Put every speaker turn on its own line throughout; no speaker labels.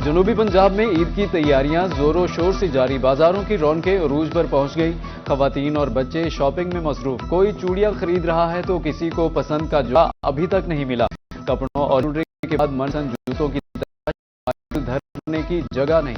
जनूबी पंजाब में ईद की तैयारियां जोरों शोर से जारी। बाजारों की रौनकें उरूज पर पहुंच गई। खवातीन और बच्चे शॉपिंग में मसरूफ। कोई चूड़ियां खरीद रहा है तो किसी को पसंद का जुड़ा अभी तक नहीं मिला। कपड़ों और ज्वेलरी के बाद मनपसंद जूतों की तलाश, धरने की जगह नहीं।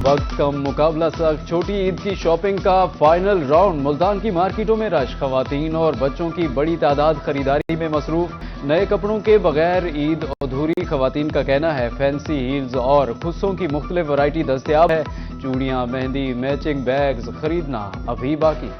वक्त कम, मुकाबला सख्त। छोटी ईद की शॉपिंग का फाइनल राउंड। मुल्तान की मार्केटों में रश। खवातीन और बच्चों की बड़ी तादाद खरीदारी में मसरूफ। नए कपड़ों के बगैर ईद अधूरी। खवातीन का कहना है फैंसी हील्स और खुस्सों की मुख्तलिफ वैरायटी दस्तयाब है। चूड़ियां, मेहंदी, मैचिंग बैग्स खरीदना अभी बाकी।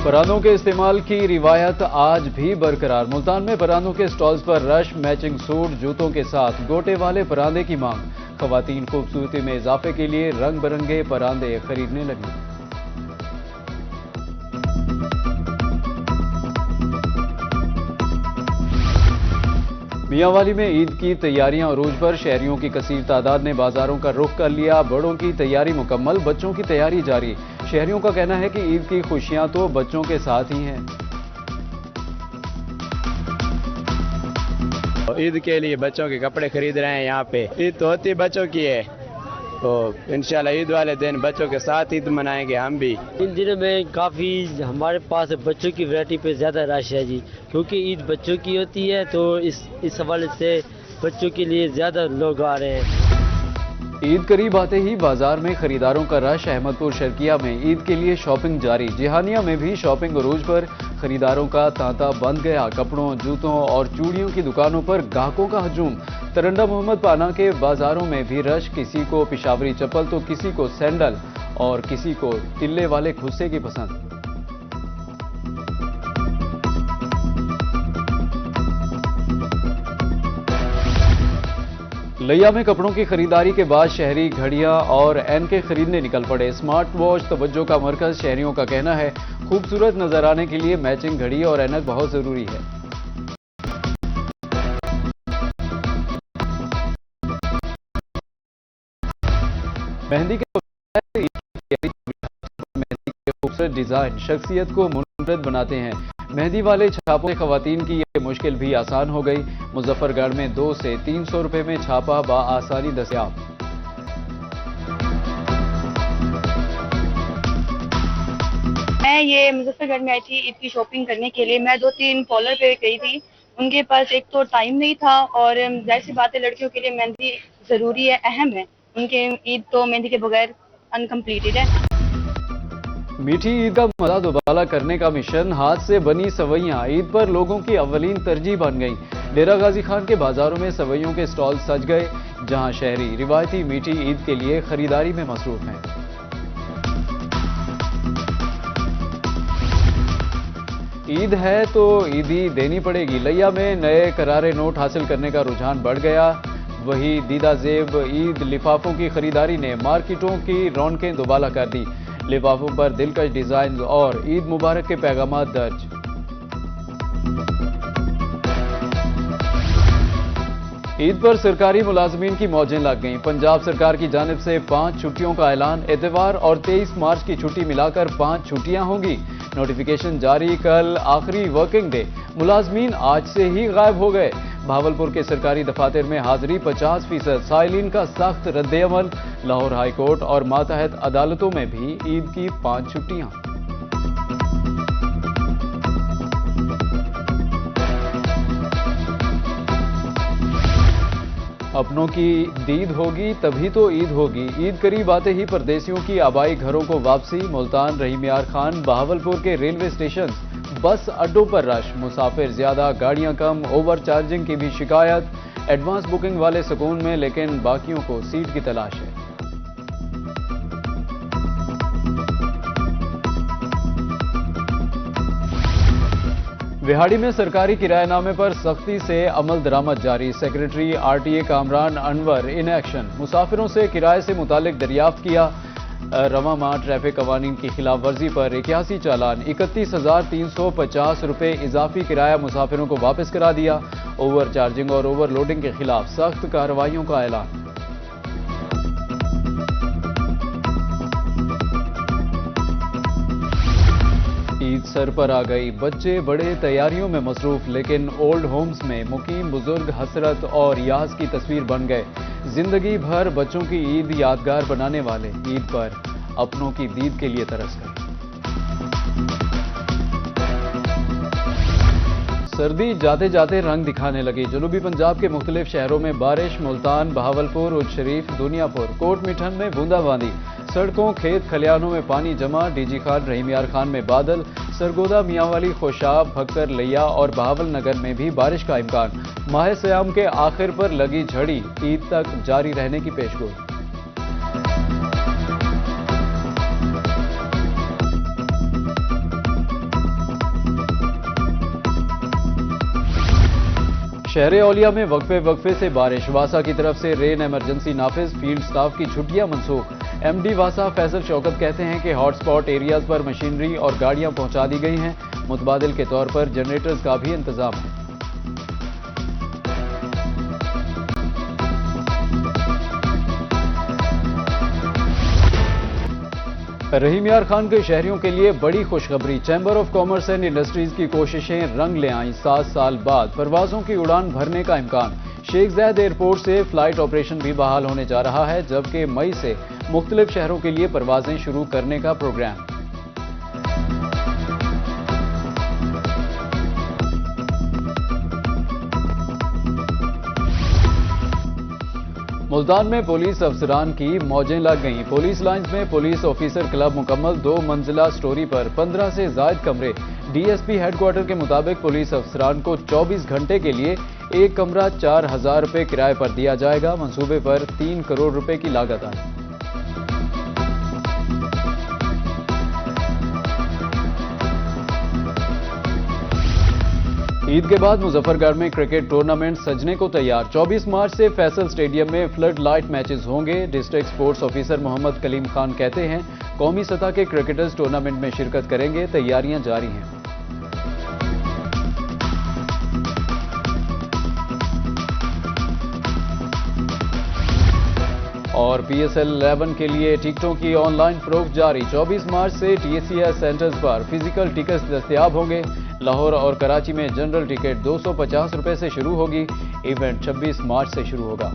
परांदों के इस्तेमाल की रिवायत आज भी बरकरार। मुल्तान में परांदों के स्टॉल्स पर रश। मैचिंग सूट, जूतों के साथ गोटे वाले परांदे की मांग। खवातीन खूबसूरती में इजाफे के लिए रंग बिरंगे परांदे खरीदने लगी। मियांवाली में ईद की तैयारियां अरूज पर। शहरियों की कसीर तादाद ने बाजारों का रुख कर लिया। बड़ों की तैयारी मुकम्मल, बच्चों की तैयारी जारी। शहरियों का कहना है कि ईद की खुशियां तो बच्चों के साथ ही हैं।
ईद के लिए बच्चों के कपड़े खरीद रहे हैं। यहाँ पे ईद तो होती बच्चों की है, तो इंशाल्लाह ईद वाले दिन बच्चों के साथ ईद मनाएंगे हम भी।
इन दिनों में काफ़ी हमारे पास बच्चों की वैरायटी पे ज़्यादा रश है जी, क्योंकि ईद बच्चों की होती है, तो इस हवाले से बच्चों के लिए ज़्यादा लोग आ रहे हैं।
ईद करीब आते ही बाजार में खरीदारों का रश। अहमदपुर शर्किया में ईद के लिए शॉपिंग जारी। जिहानिया में भी शॉपिंग अरूज पर। खरीदारों का तांता बंद गया। कपड़ों, जूतों और चूड़ियों की दुकानों पर ग्राहकों का हजूम। तरंडा मोहम्मद पाना के बाजारों में भी रश। किसी को पिशावरी चप्पल तो किसी को सैंडल और किसी को तिल्ले वाले खुस्से की पसंद। लिया में कपड़ों की खरीदारी के बाद शहरी घड़ियां और एनके खरीदने निकल पड़े। स्मार्ट वॉच तवज्जो का मरकज। शहरियों का कहना है खूबसूरत नजर आने के लिए मैचिंग घड़ी और ऐनक बहुत जरूरी है। मेहंदी के खूबसूरत डिजाइन शख्सियत को मुनफरद बनाते हैं। मेहंदी वाले छापों से खवातीन की ये मुश्किल भी आसान हो गई। मुजफ्फरगढ़ में 200 से 300 रुपए में छापा आसानी दस्तयाब।
मैं ये मुजफ्फरगढ़ में आई थी ईद की शॉपिंग करने के लिए। मैं 2-3 कॉलर पे गई थी। उनके पास एक तो टाइम नहीं था, और जाहिर सी बात है लड़कियों के लिए मेहंदी जरूरी है, अहम है। उनके ईद तो मेहंदी के बगैर अनकम्प्लीटेड है।
मीठी ईद का मजा दोबारा करने का मिशन। हाथ से बनी सवैयां ईद पर लोगों की अव्वलीन तरजीह बन गई। डेरा गाजी खान के बाजारों में सवैयों के स्टॉल सज गए, जहां शहरी रिवायती मीठी ईद के लिए खरीदारी में मसरूफ हैं। ईद है तो ईदी देनी पड़ेगी। लिया में नए करारे नोट हासिल करने का रुझान बढ़ गया। वही दीदा जेब ईद लिफाफों की खरीदारी ने मार्केटों की रौनकें दोबारा कर दी। लिफाफों पर दिलकश डिजाइन और ईद मुबारक के पैगाम दर्ज। ईद पर सरकारी मुलाजमीन की मौजें लग गईं। पंजाब सरकार की जानिब से 5 छुट्टियों का ऐलान। इतवार और 23 मार्च की छुट्टी मिलाकर 5 छुट्टियां होंगी। नोटिफिकेशन जारी। कल आखिरी वर्किंग डे। मुलाजमीन आज से ही गायब हो गए। भावलपुर के सरकारी दफातर में हाजिरी 50%। साइलिन का सख्त रद्द-ए-अमल। लाहौर हाई कोर्ट और मातहत अदालतों में भी ईद की 5 छुट्टियां। अपनों की दीद होगी तभी तो ईद होगी। ईद करीब आते ही परदेसियों की आबाई घरों को वापसी। मुल्तान, रहीम यार खान, बहावलपुर के रेलवे स्टेशन, बस अड्डों पर रश। मुसाफिर ज्यादा, गाड़ियां कम, ओवर चार्जिंग की भी शिकायत। एडवांस बुकिंग वाले सुकून में, लेकिन बाकियों को सीट की तलाश है। विहाड़ी में सरकारी किराएनामे पर सख्ती से अमल दरामद जारी। Secretary RTA Kamran Anwar in action. मुसाफिरों से किराए से मुतालिक दरियाफ्त किया। रवा माह ट्रैफिक कवानीन की खिलाफ वर्जी पर 81 चालान। 31,350 रुपए इजाफी किराया मुसाफिरों को वापस करा दिया। ओवर चार्जिंग और ओवरलोडिंग के खिलाफ सख्त कार्रवाइयों का ऐलान। ईद सर पर आ गई, बच्चे बड़े तैयारियों में मसरूफ, लेकिन ओल्ड होम्स में मुकीम बुजुर्ग हसरत और यास की तस्वीर बन गए। जिंदगी भर बच्चों की ईद यादगार बनाने वाले ईद पर अपनों की दीद के लिए तरस गए। सर्दी जाते जाते रंग दिखाने लगी। जनूबी पंजाब के मुख्तलिफ शहरों में बारिश, मुल्तान, बहावलपुर, उज शरीफ, दुनियापुर, कोट मिठन में बूंदाबांदी, सड़कों खेत खलियानों में पानी जमा, डीजी खान, रहीम यार खान में बादल, सरगोदा, मियांवाली, खुशाब, भक्कर, लिया और बहावल नगर में भी बारिश का इम्कान। माह सयाम के आखिर पर लगी झड़ी ईद तक जारी रहने की पेशगोई। शहर औलिया में वक्फे से बारिश, वासा की तरफ से रेन इमरजेंसी नाफिज, फील्ड स्टाफ की छुट्टियां मनसूख। एमडी वासा फैसल शौकत कहते हैं कि हॉटस्पॉट एरियाज पर मशीनरी और गाड़ियां पहुंचा दी गई हैं। मुतबादिल के तौर पर जनरेटर्स का भी इंतजाम है। रहीम यार खान के शहरियों के लिए बड़ी खुशखबरी, chamber of commerce and industries की कोशिशें रंग ले आईं। 7 साल बाद परवाजों की उड़ान भरने का इम्कान। शेख ज़ायद एयरपोर्ट से फ्लाइट ऑपरेशन भी बहाल होने जा रहा है, जबकि मई से मुख्तलिफ शहरों के लिए परवाजें शुरू करने का प्रोग्राम। मुल्तान में पुलिस अफसरान की मौजें लग गईं। पुलिस लाइंस में पुलिस ऑफिसर क्लब मुकम्मल, 2 मंजिला स्टोरी पर 15 से ज्यादा कमरे। डीएसपी हेडक्वार्टर के मुताबिक पुलिस अफसरान को 24 घंटे के लिए एक कमरा 4000 रुपए किराए पर दिया जाएगा। मंसूबे पर 3 करोड़ रुपए की लागत आई। ईद के बाद मुजफ्फरगढ़ में क्रिकेट टूर्नामेंट सजने को तैयार। 24 मार्च से फैसल स्टेडियम में फ्लड लाइट मैचेस होंगे। District sports officer Mohammad Kaleem Khan कहते हैं कौमी सतह के क्रिकेटर्स टूर्नामेंट में शिरकत करेंगे, तैयारियां जारी हैं। और PSL 11 के लिए टिकटों की ऑनलाइन फरोख्त जारी। 24 मार्च से TCS सेंटर्स पर फिजिकल टिकट्स दस्तयाब होंगे। लाहौर और कराची में जनरल टिकट 250 रुपए से शुरू होगी। इवेंट 26 मार्च से शुरू होगा।